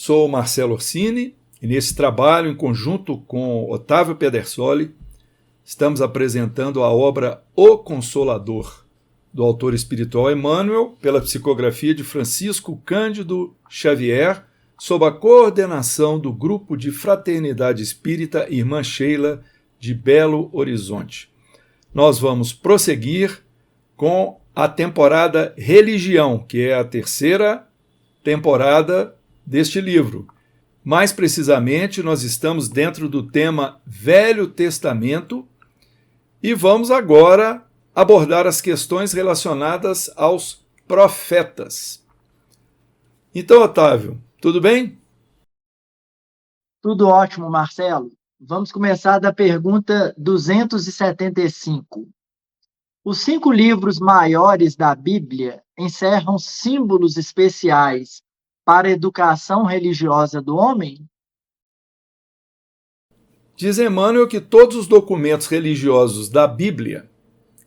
Sou Marcelo Orsini e nesse trabalho, em conjunto com Otávio Pedersoli, estamos apresentando a obra O Consolador, do autor espiritual Emmanuel, pela psicografia de Francisco Cândido Xavier, sob a coordenação do Grupo de Fraternidade Espírita Irmã Sheila, de Belo Horizonte. Nós vamos prosseguir com a temporada Religião, que é a terceira temporada deste livro. Mais precisamente, nós estamos dentro do tema Velho Testamento e vamos agora abordar as questões relacionadas aos profetas. Então, Otávio, tudo bem? Tudo ótimo, Marcelo. Vamos começar da pergunta 275. Os 5 livros maiores da Bíblia encerram símbolos especiais para a educação religiosa do homem? Diz Emmanuel que todos os documentos religiosos da Bíblia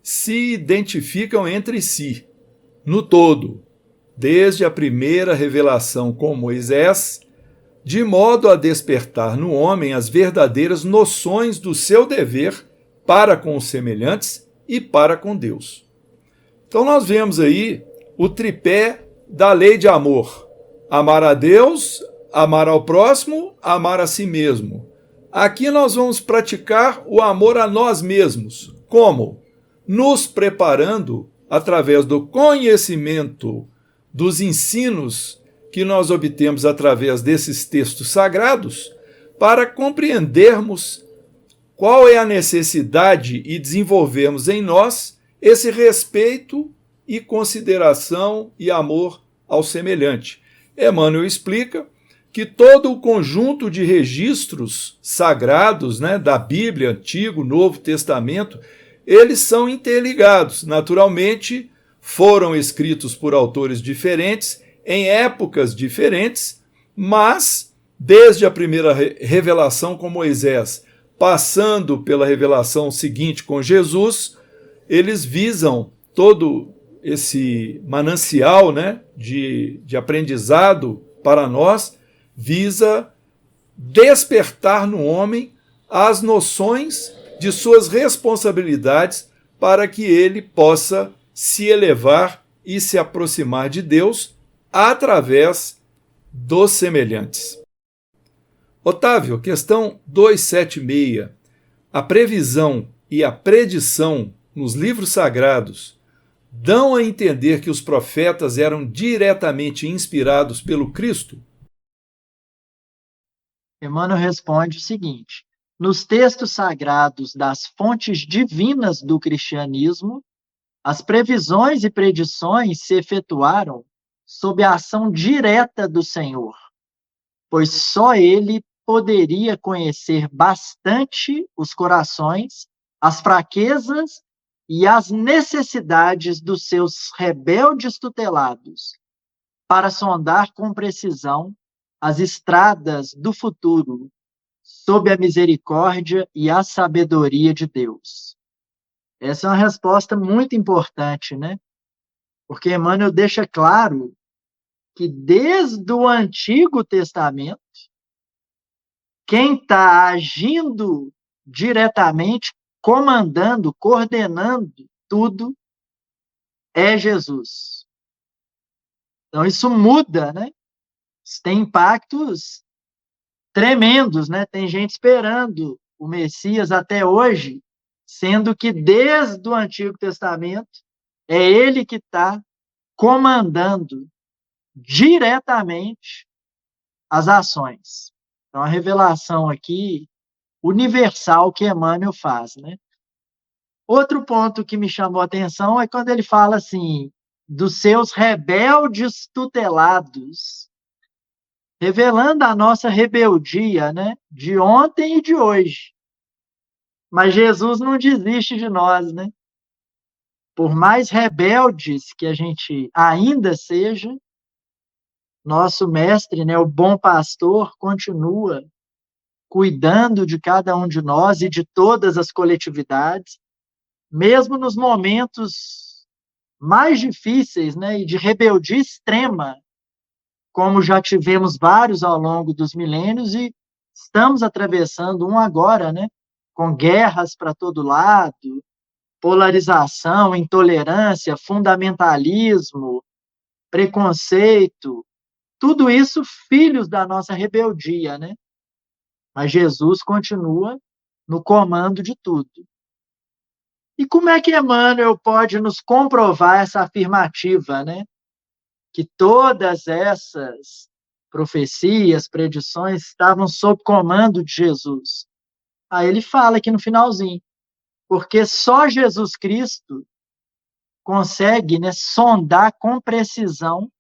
se identificam entre si, no todo, desde a primeira revelação com Moisés, de modo a despertar no homem as verdadeiras noções do seu dever para com os semelhantes e para com Deus. Então nós vemos aí o tripé da lei de amor: amar a Deus, amar ao próximo, amar a si mesmo. Aqui nós vamos praticar o amor a nós mesmos. Como? Nos preparando através do conhecimento dos ensinos que nós obtemos através desses textos sagrados, para compreendermos qual é a necessidade e desenvolvermos em nós esse respeito e consideração e amor ao semelhante. Emmanuel explica que todo o conjunto de registros sagrados, da Bíblia, Antigo, Novo Testamento, eles são interligados. Naturalmente, foram escritos por autores diferentes, em épocas diferentes, mas, desde a primeira revelação com Moisés, passando pela revelação seguinte com Jesus, eles visam todo esse manancial de aprendizado para nós, visa despertar no homem as noções de suas responsabilidades para que ele possa se elevar e se aproximar de Deus através dos semelhantes. Otávio, questão 276. A previsão e a predição nos livros sagrados dão a entender que os profetas eram diretamente inspirados pelo Cristo? Emmanuel responde o seguinte: nos textos sagrados das fontes divinas do cristianismo, as previsões e predições se efetuaram sob a ação direta do Senhor, pois só Ele poderia conhecer bastante os corações, as fraquezas e as necessidades dos seus rebeldes tutelados, para sondar com precisão as estradas do futuro, sob a misericórdia e a sabedoria de Deus. Essa é uma resposta muito importante, Porque Emmanuel deixa claro que desde o Antigo Testamento, quem está agindo diretamente, comandando, coordenando tudo, é Jesus. Então isso muda, Isso tem impactos tremendos, Tem gente esperando o Messias até hoje, sendo que desde o Antigo Testamento é ele que está comandando diretamente as ações. Então, a revelação aqui universal que Emmanuel faz, Outro ponto que me chamou a atenção é quando ele fala assim, dos seus rebeldes tutelados, revelando a nossa rebeldia, de ontem e de hoje. Mas Jesus não desiste de nós, Por mais rebeldes que a gente ainda seja, nosso mestre, o bom pastor, continua cuidando de cada um de nós e de todas as coletividades, mesmo nos momentos mais difíceis, e de rebeldia extrema, como já tivemos vários ao longo dos milênios e estamos atravessando um agora, né? Com guerras para todo lado, polarização, intolerância, fundamentalismo, preconceito, tudo isso filhos da nossa rebeldia, né? Mas Jesus continua no comando de tudo. E como é que Emmanuel pode nos comprovar essa afirmativa, né? Que todas essas profecias, predições estavam sob comando de Jesus. Aí ele fala aqui no finalzinho, porque só Jesus Cristo consegue, né, sondar com precisão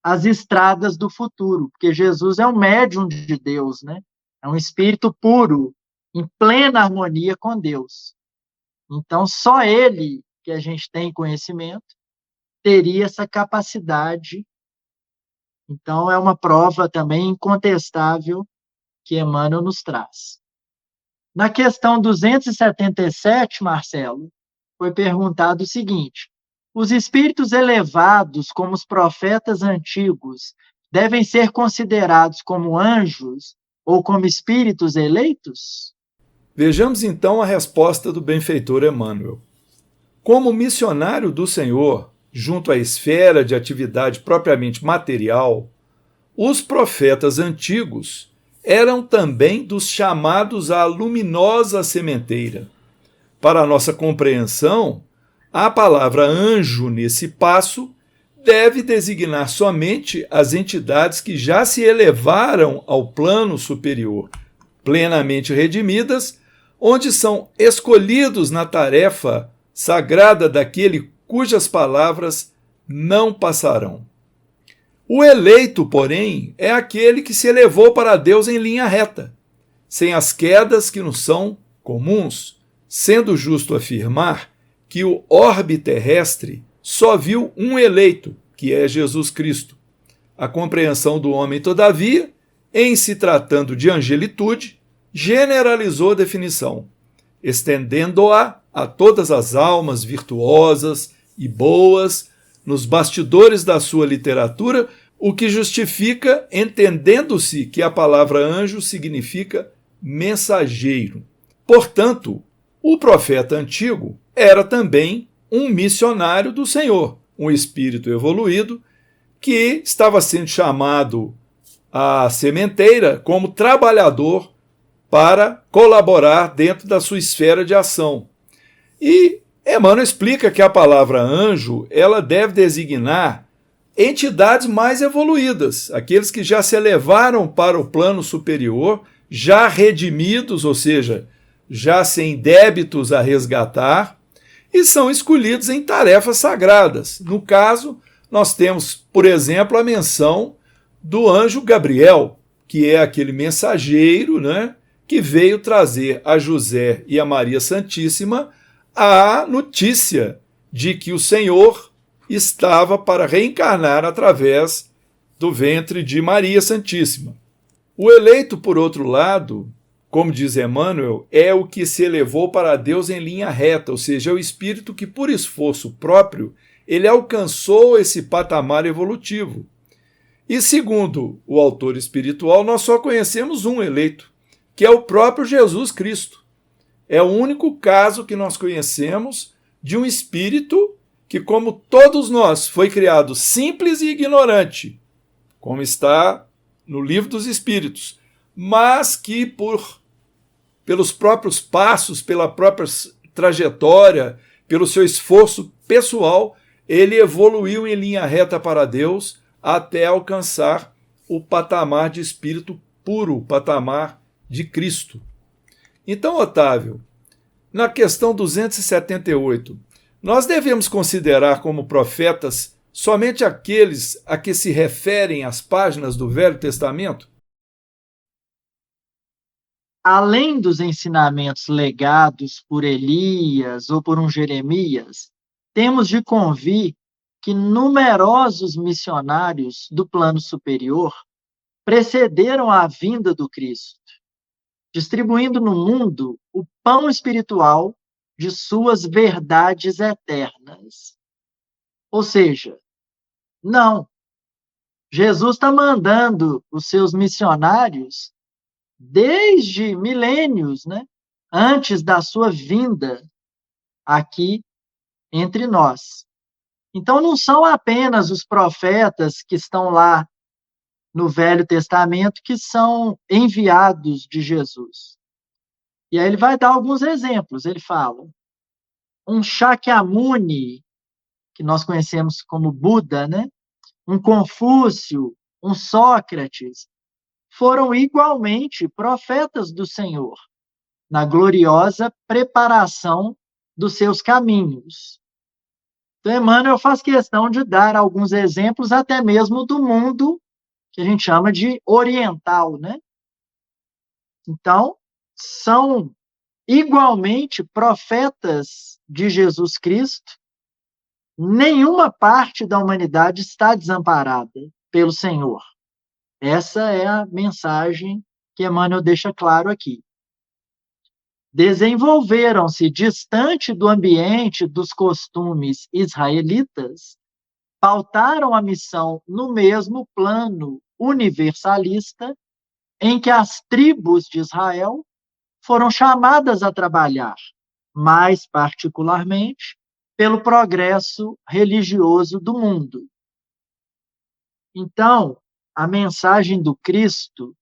as estradas do futuro, porque Jesus é um médium de Deus, né? É um espírito puro, em plena harmonia com Deus. Então, só ele, que a gente tem conhecimento, teria essa capacidade. Então, é uma prova também incontestável que Emmanuel nos traz. Na questão 277, Marcelo, foi perguntado o seguinte: os espíritos elevados, como os profetas antigos, devem ser considerados como anjos ou como espíritos eleitos? Vejamos então a resposta do benfeitor Emmanuel. Como missionário do Senhor, junto à esfera de atividade propriamente material, os profetas antigos eram também dos chamados à luminosa sementeira. Para nossa compreensão, a palavra anjo, nesse passo, deve designar somente as entidades que já se elevaram ao plano superior, plenamente redimidas, onde são escolhidos na tarefa sagrada daquele cujas palavras não passarão. O eleito, porém, é aquele que se elevou para Deus em linha reta, sem as quedas que nos são comuns, sendo justo afirmar que o orbe terrestre só viu um eleito, que é Jesus Cristo. A compreensão do homem, todavia, em se tratando de angelitude, generalizou a definição, estendendo-a a todas as almas virtuosas e boas nos bastidores da sua literatura, o que justifica entendendo-se que a palavra anjo significa mensageiro. Portanto, o profeta antigo era também um missionário do Senhor, um espírito evoluído que estava sendo chamado à sementeira como trabalhador para colaborar dentro da sua esfera de ação. E Emmanuel explica que a palavra anjo ela deve designar entidades mais evoluídas, aqueles que já se elevaram para o plano superior, já redimidos, ou seja, já sem débitos a resgatar, e são escolhidos em tarefas sagradas. No caso, nós temos, por exemplo, a menção do anjo Gabriel, que é aquele mensageiro, né, que veio trazer a José e a Maria Santíssima a notícia de que o Senhor estava para reencarnar através do ventre de Maria Santíssima. O eleito, por outro lado, como diz Emmanuel, é o que se elevou para Deus em linha reta, ou seja, é o espírito que, por esforço próprio, ele alcançou esse patamar evolutivo. E segundo o autor espiritual, nós só conhecemos um eleito, que é o próprio Jesus Cristo. É o único caso que nós conhecemos de um espírito que, como todos nós, foi criado simples e ignorante, como está no Livro dos Espíritos, mas que pelos próprios passos, pela própria trajetória, pelo seu esforço pessoal, ele evoluiu em linha reta para Deus até alcançar o patamar de espírito puro, o patamar de Cristo. Então, Otávio, na questão 278, nós devemos considerar como profetas somente aqueles a que se referem as páginas do Velho Testamento? Além dos ensinamentos legados por Elias ou por um Jeremias, temos de convir que numerosos missionários do plano superior precederam a vinda do Cristo, distribuindo no mundo o pão espiritual de suas verdades eternas. Ou seja, não, Jesus está mandando os seus missionários desde milênios, né? Antes da sua vinda aqui entre nós. Então, não são apenas os profetas que estão lá no Velho Testamento que são enviados de Jesus. E aí ele vai dar alguns exemplos. Ele fala, um Shakyamuni, que nós conhecemos como Buda, né? Um Confúcio, um Sócrates, foram igualmente profetas do Senhor, na gloriosa preparação dos seus caminhos. Então, Emmanuel faz questão de dar alguns exemplos, até mesmo do mundo que a gente chama de oriental, né? Então, são igualmente profetas de Jesus Cristo. Nenhuma parte da humanidade está desamparada pelo Senhor. Essa é a mensagem que Emmanuel deixa claro aqui. Desenvolveram-se distante do ambiente dos costumes israelitas, pautaram a missão no mesmo plano universalista em que as tribos de Israel foram chamadas a trabalhar, mais particularmente pelo progresso religioso do mundo. Então, a mensagem do Cristo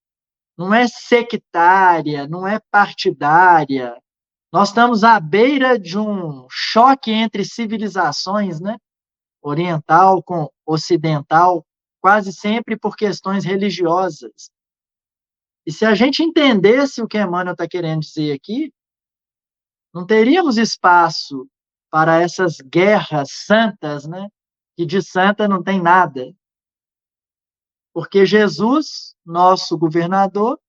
não é sectária, não é partidária. Nós estamos à beira de um choque entre civilizações, né? Oriental com ocidental, quase sempre por questões religiosas. E se a gente entendesse o que Emmanuel está querendo dizer aqui, não teríamos espaço para essas guerras santas, né? Que de santa não tem nada. Porque Jesus, nosso governador,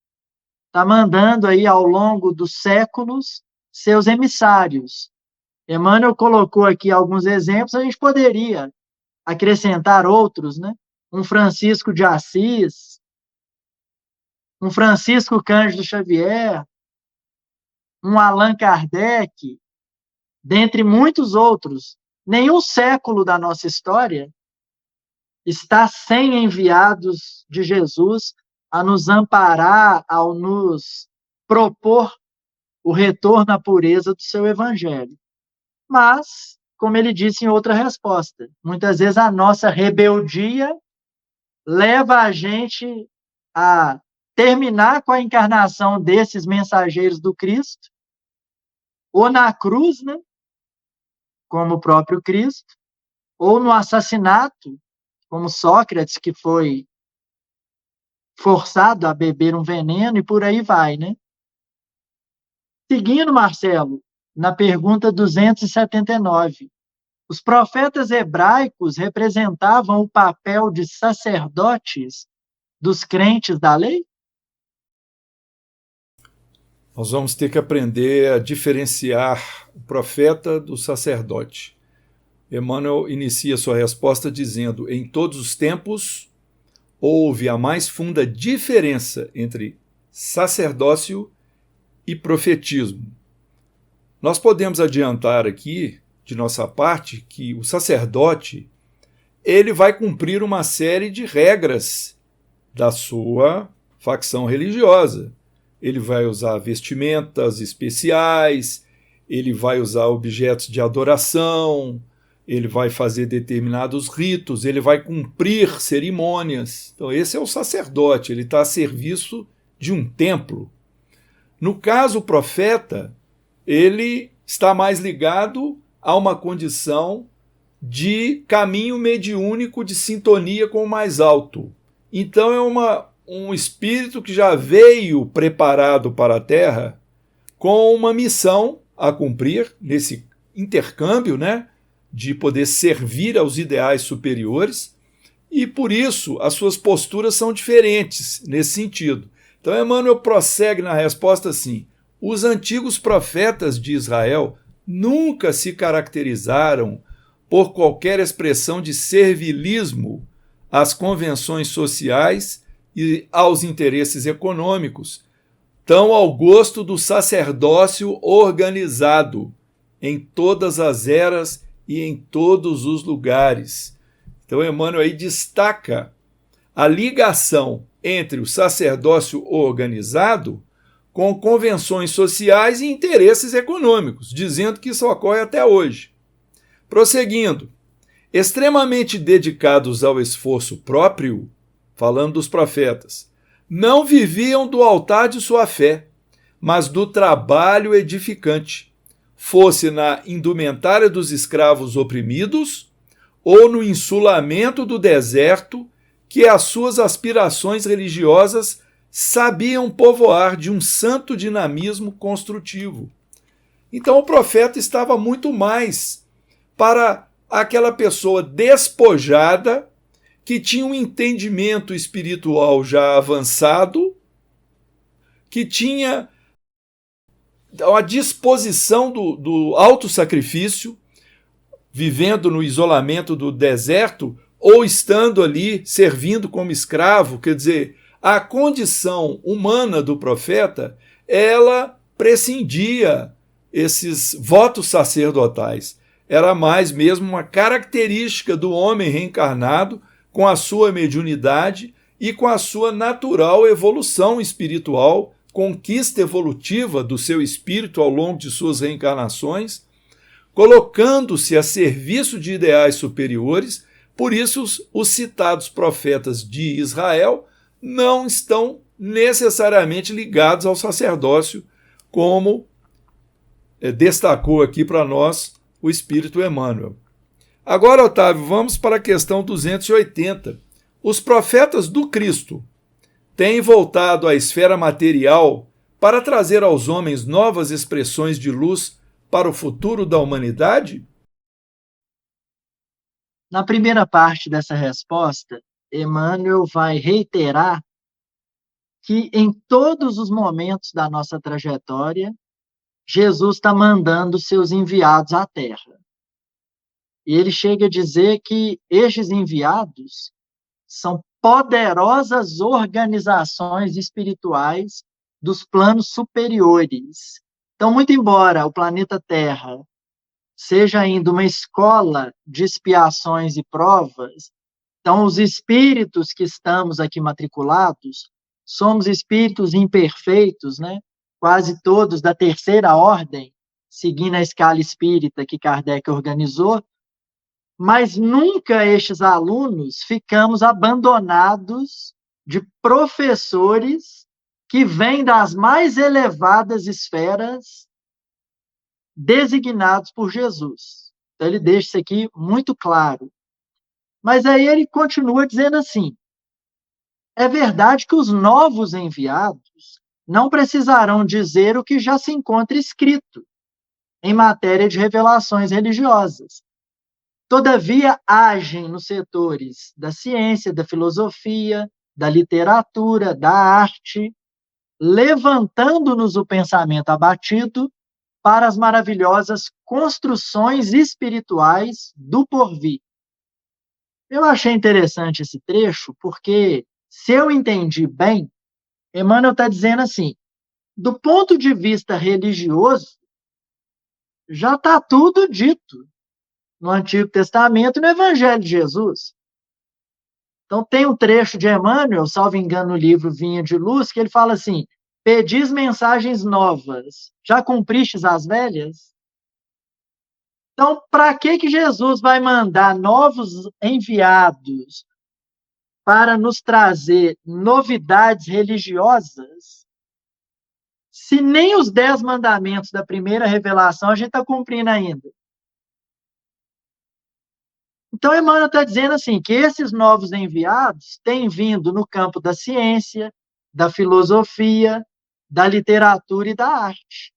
está mandando aí ao longo dos séculos seus emissários. Emmanuel colocou aqui alguns exemplos, a gente poderia acrescentar outros, né? Um Francisco de Assis, um Francisco Cândido Xavier, um Allan Kardec, dentre muitos outros. Nenhum século da nossa história está sem enviados de Jesus a nos amparar, ao nos propor o retorno à pureza do seu evangelho. Mas, como ele disse em outra resposta, muitas vezes a nossa rebeldia leva a gente a terminar com a encarnação desses mensageiros do Cristo, ou na cruz, né, como o próprio Cristo, ou no assassinato, como Sócrates, que foi forçado a beber um veneno, e por aí vai, né? Seguindo, Marcelo, na pergunta 279, os profetas hebraicos representavam o papel de sacerdotes dos crentes da lei? Nós vamos ter que aprender a diferenciar o profeta do sacerdote. Emmanuel inicia sua resposta dizendo: em todos os tempos houve a mais funda diferença entre sacerdócio e profetismo. Nós podemos adiantar aqui, de nossa parte, que o sacerdote ele vai cumprir uma série de regras da sua facção religiosa. Ele vai usar vestimentas especiais, ele vai usar objetos de adoração, ele vai fazer determinados ritos, ele vai cumprir cerimônias. Então, esse é o sacerdote, ele está a serviço de um templo. No caso, o profeta, ele está mais ligado a uma condição de caminho mediúnico de sintonia com o mais alto. Então, é um espírito que já veio preparado para a Terra com uma missão a cumprir nesse intercâmbio, né, de poder servir aos ideais superiores, e por isso as suas posturas são diferentes nesse sentido. Então Emmanuel prossegue na resposta assim: os antigos profetas de Israel nunca se caracterizaram por qualquer expressão de servilismo às convenções sociais e aos interesses econômicos, tão ao gosto do sacerdócio organizado em todas as eras e em todos os lugares. Então Emmanuel aí destaca a ligação entre o sacerdócio organizado com convenções sociais e interesses econômicos, dizendo que isso ocorre até hoje. Prosseguindo, extremamente dedicados ao esforço próprio, falando dos profetas, não viviam do altar de sua fé, mas do trabalho edificante, fosse na indumentária dos escravos oprimidos ou no insulamento do deserto que as suas aspirações religiosas sabiam povoar de um santo dinamismo construtivo. Então o profeta estava muito mais para aquela pessoa despojada, que tinha um entendimento espiritual já avançado, que tinha a disposição do autossacrifício, vivendo no isolamento do deserto, ou estando ali servindo como escravo. Quer dizer, a condição humana do profeta, ela prescindia esses votos sacerdotais. Era mais mesmo uma característica do homem reencarnado, com a sua mediunidade e com a sua natural evolução espiritual, conquista evolutiva do seu espírito ao longo de suas reencarnações, colocando-se a serviço de ideais superiores. Por isso, os citados profetas de Israel não estão necessariamente ligados ao sacerdócio, como destacou aqui para nós o Espírito Emmanuel. Agora, Otávio, vamos para a questão 280. Os profetas do Cristo têm voltado à esfera material para trazer aos homens novas expressões de luz para o futuro da humanidade? Na primeira parte dessa resposta, Emmanuel vai reiterar que em todos os momentos da nossa trajetória, Jesus está mandando seus enviados à Terra. E ele chega a dizer que estes enviados são poderosas organizações espirituais dos planos superiores. Então, muito embora o planeta Terra seja ainda uma escola de expiações e provas, então os espíritos que estamos aqui matriculados somos espíritos imperfeitos, né? Quase todos da terceira ordem, seguindo a escala espírita que Kardec organizou, mas nunca estes alunos ficamos abandonados de professores que vêm das mais elevadas esferas designados por Jesus. Então, ele deixa isso aqui muito claro. Mas aí ele continua dizendo assim: é verdade que os novos enviados não precisarão dizer o que já se encontra escrito em matéria de revelações religiosas. Todavia, agem nos setores da ciência, da filosofia, da literatura, da arte, levantando-nos o pensamento abatido para as maravilhosas construções espirituais do porvir. Eu achei interessante esse trecho, porque, se eu entendi bem, Emmanuel está dizendo assim: do ponto de vista religioso, já está tudo dito no Antigo Testamento e no Evangelho de Jesus. Então, tem um trecho de Emmanuel, salvo engano, no livro Vinha de Luz, que ele fala assim: pedis mensagens novas, já cumpristes as velhas? Então, para que Jesus vai mandar novos enviados para nos trazer novidades religiosas, se nem os 10 mandamentos da primeira revelação a gente está cumprindo ainda? Então, Emmanuel está dizendo assim, que esses novos enviados têm vindo no campo da ciência, da filosofia, da literatura e da arte,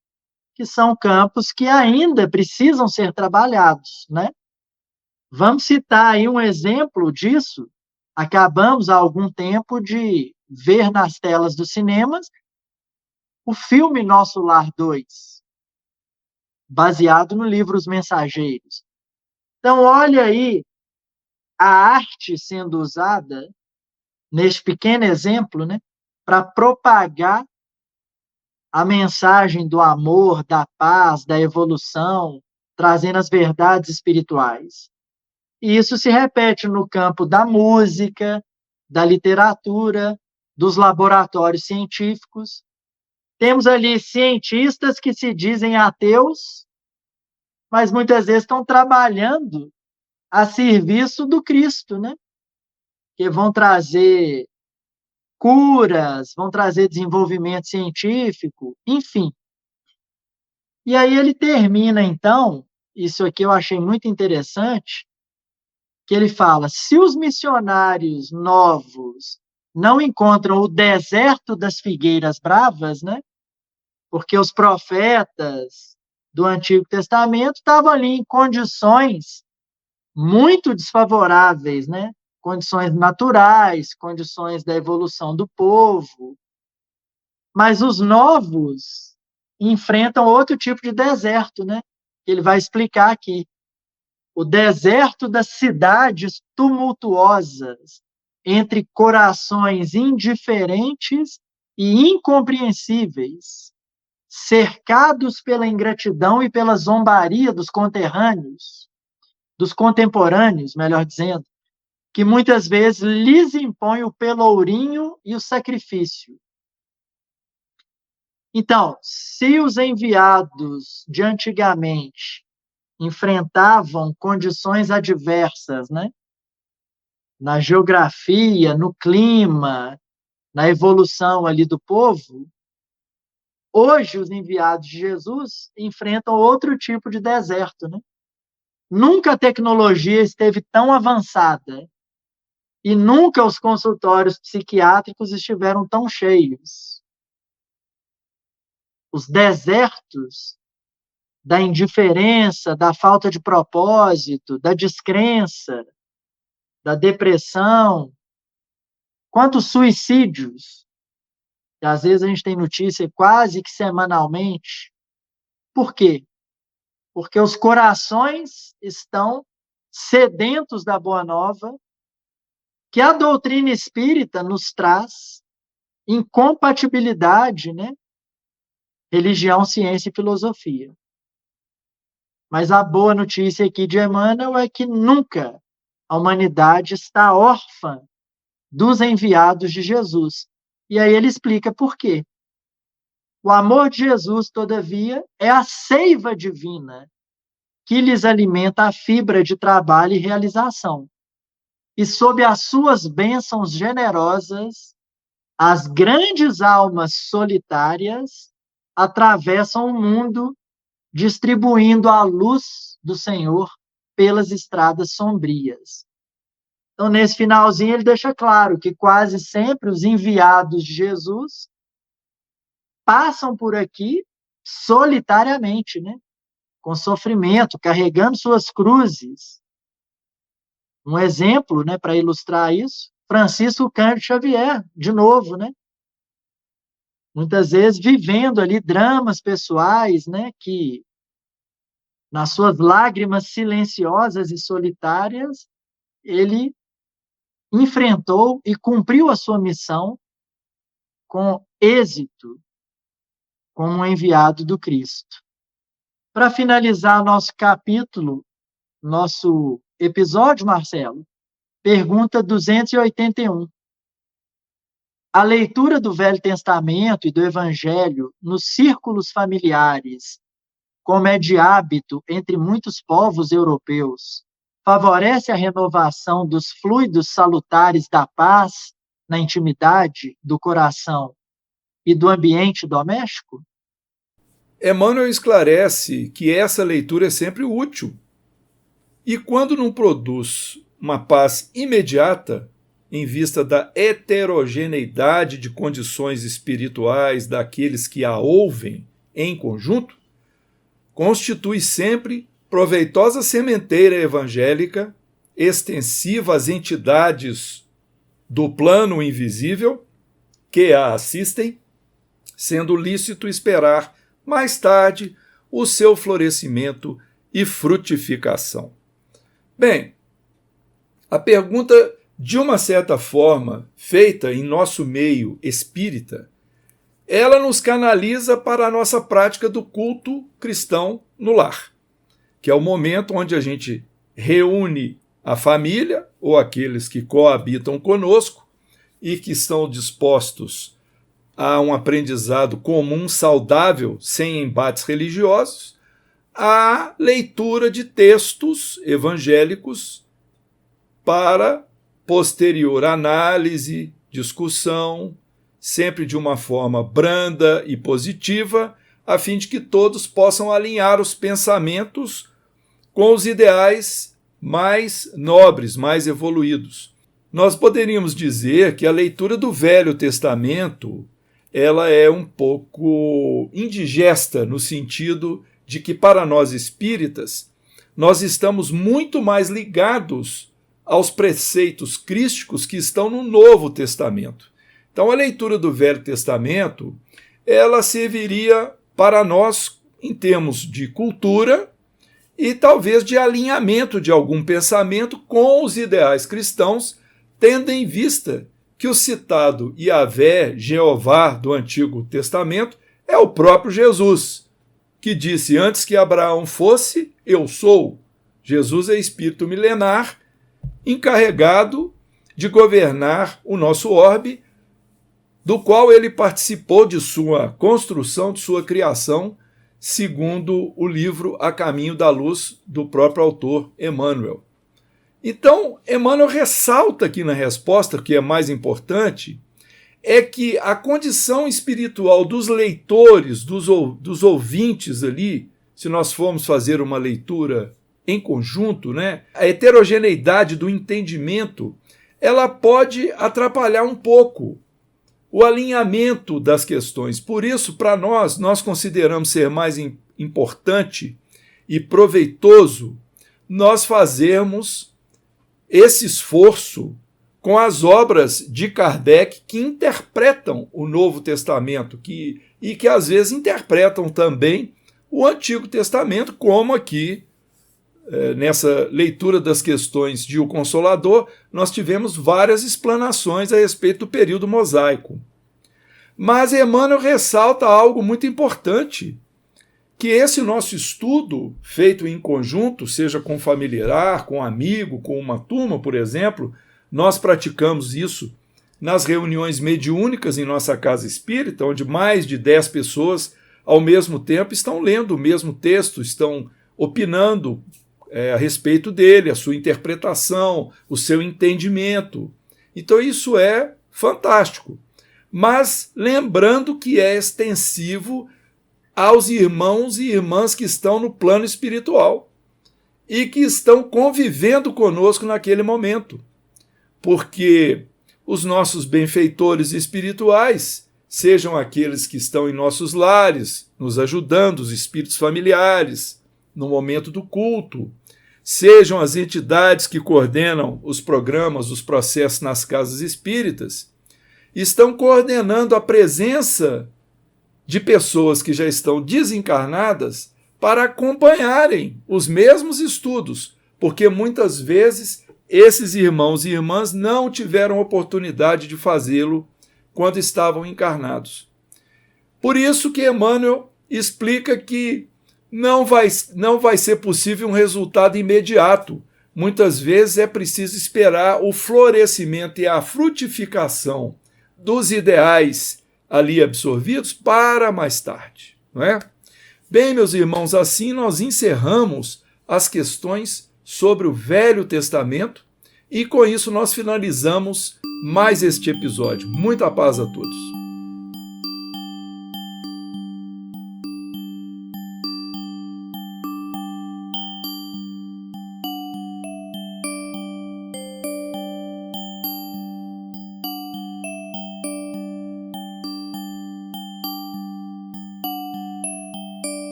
que são campos que ainda precisam ser trabalhados, né? Vamos citar aí um exemplo disso. Acabamos há algum tempo de ver nas telas dos cinemas o filme Nosso Lar 2, baseado no livro Os Mensageiros. Então, olha aí a arte sendo usada, neste pequeno exemplo, né, para propagar a mensagem do amor, da paz, da evolução, trazendo as verdades espirituais. E isso se repete no campo da música, da literatura, dos laboratórios científicos. Temos ali cientistas que se dizem ateus, mas muitas vezes estão trabalhando a serviço do Cristo, né? Que vão trazer curas, vão trazer desenvolvimento científico, enfim. E aí ele termina, então, isso aqui eu achei muito interessante, que ele fala: se os missionários novos não encontram o deserto das figueiras bravas, né? Porque os profetas do Antigo Testamento estavam ali em condições muito desfavoráveis, né? Condições naturais, condições da evolução do povo. Mas os novos enfrentam outro tipo de deserto, né? Ele vai explicar aqui. O deserto das cidades tumultuosas, entre corações indiferentes e incompreensíveis, cercados pela ingratidão e pela zombaria dos contemporâneos, melhor dizendo, que muitas vezes lhes impõe o pelourinho e o sacrifício. Então, se os enviados de antigamente enfrentavam condições adversas, né? Na geografia, no clima, na evolução ali do povo, hoje os enviados de Jesus enfrentam outro tipo de deserto, né? Nunca a tecnologia esteve tão avançada e nunca os consultórios psiquiátricos estiveram tão cheios. Os desertos da indiferença, da falta de propósito, da descrença, da depressão. Quantos suicídios? E às vezes a gente tem notícia quase que semanalmente. Por quê? Porque os corações estão sedentos da boa nova, que a doutrina espírita nos traz incompatibilidade, né? Religião, ciência e filosofia. Mas a boa notícia aqui de Emmanuel é que nunca a humanidade está órfã dos enviados de Jesus. E aí ele explica por quê. O amor de Jesus, todavia, é a seiva divina que lhes alimenta a fibra de trabalho e realização. E sob as suas bênçãos generosas, as grandes almas solitárias atravessam o mundo distribuindo a luz do Senhor pelas estradas sombrias. Então, nesse finalzinho, ele deixa claro que quase sempre os enviados de Jesus passam por aqui solitariamente, né? Com sofrimento, carregando suas cruzes. Um exemplo, né, para ilustrar isso, Francisco Cândido Xavier, de novo, né? Muitas vezes vivendo ali dramas pessoais, né, que nas suas lágrimas silenciosas e solitárias, ele enfrentou e cumpriu a sua missão com êxito, como um enviado do Cristo. Para finalizar nosso capítulo, nosso episódio, Marcelo, pergunta 281. A leitura do Velho Testamento e do Evangelho nos círculos familiares, como é de hábito entre muitos povos europeus, favorece a renovação dos fluidos salutares da paz na intimidade do coração e do ambiente doméstico? Emmanuel esclarece que essa leitura é sempre útil. E quando não produz uma paz imediata, em vista da heterogeneidade de condições espirituais daqueles que a ouvem em conjunto, constitui sempre proveitosa sementeira evangélica, extensiva às entidades do plano invisível que a assistem, sendo lícito esperar mais tarde o seu florescimento e frutificação. Bem, a pergunta, de uma certa forma, feita em nosso meio espírita, ela nos canaliza para a nossa prática do culto cristão no lar, que é o momento onde a gente reúne a família ou aqueles que coabitam conosco e que estão dispostos a um aprendizado comum, saudável, sem embates religiosos, a leitura de textos evangélicos para posterior análise, discussão, sempre de uma forma branda e positiva, a fim de que todos possam alinhar os pensamentos com os ideais mais nobres, mais evoluídos. Nós poderíamos dizer que a leitura do Velho Testamento ela é um pouco indigesta no sentido de que, para nós espíritas, nós estamos muito mais ligados aos preceitos crísticos que estão no Novo Testamento. Então, a leitura do Velho Testamento, ela serviria para nós em termos de cultura e talvez de alinhamento de algum pensamento com os ideais cristãos, tendo em vista que o citado Yahvé, Jeová do Antigo Testamento, é o próprio Jesus, que disse antes que Abraão fosse, eu sou. Jesus é espírito milenar, encarregado de governar o nosso orbe, do qual ele participou de sua construção, de sua criação, segundo o livro A Caminho da Luz, do próprio autor Emmanuel. Então, Emmanuel ressalta aqui na resposta, que é mais importante, é que a condição espiritual dos leitores, dos ouvintes ali, se nós formos fazer uma leitura em conjunto, né, a heterogeneidade do entendimento, ela pode atrapalhar um pouco o alinhamento das questões. Por isso, para nós consideramos ser mais importante e proveitoso nós fazermos esse esforço com as obras de Kardec que interpretam o Novo Testamento e que às vezes interpretam também o Antigo Testamento, como aqui nessa leitura das questões de O Consolador, nós tivemos várias explanações a respeito do período mosaico. Mas Emmanuel ressalta algo muito importante, que esse nosso estudo, feito em conjunto, seja com familiar, com amigo, com uma turma, por exemplo, nós praticamos isso nas reuniões mediúnicas em nossa casa espírita, onde mais de 10 pessoas, ao mesmo tempo, estão lendo o mesmo texto, estão opinando a respeito dele, a sua interpretação, o seu entendimento. Então isso é fantástico. Mas lembrando que é extensivo aos irmãos e irmãs que estão no plano espiritual e que estão convivendo conosco naquele momento. Porque os nossos benfeitores espirituais, sejam aqueles que estão em nossos lares, nos ajudando, os espíritos familiares, no momento do culto, sejam as entidades que coordenam os programas, os processos nas casas espíritas, estão coordenando a presença de pessoas que já estão desencarnadas para acompanharem os mesmos estudos, porque muitas vezes esses irmãos e irmãs não tiveram oportunidade de fazê-lo quando estavam encarnados. Por isso que Emmanuel explica que não vai ser possível um resultado imediato. Muitas vezes é preciso esperar o florescimento e a frutificação dos ideais ali absorvidos para mais tarde, não é? Bem, meus irmãos, assim nós encerramos as questões sobre o Velho Testamento e com isso nós finalizamos mais este episódio. Muita paz a todos.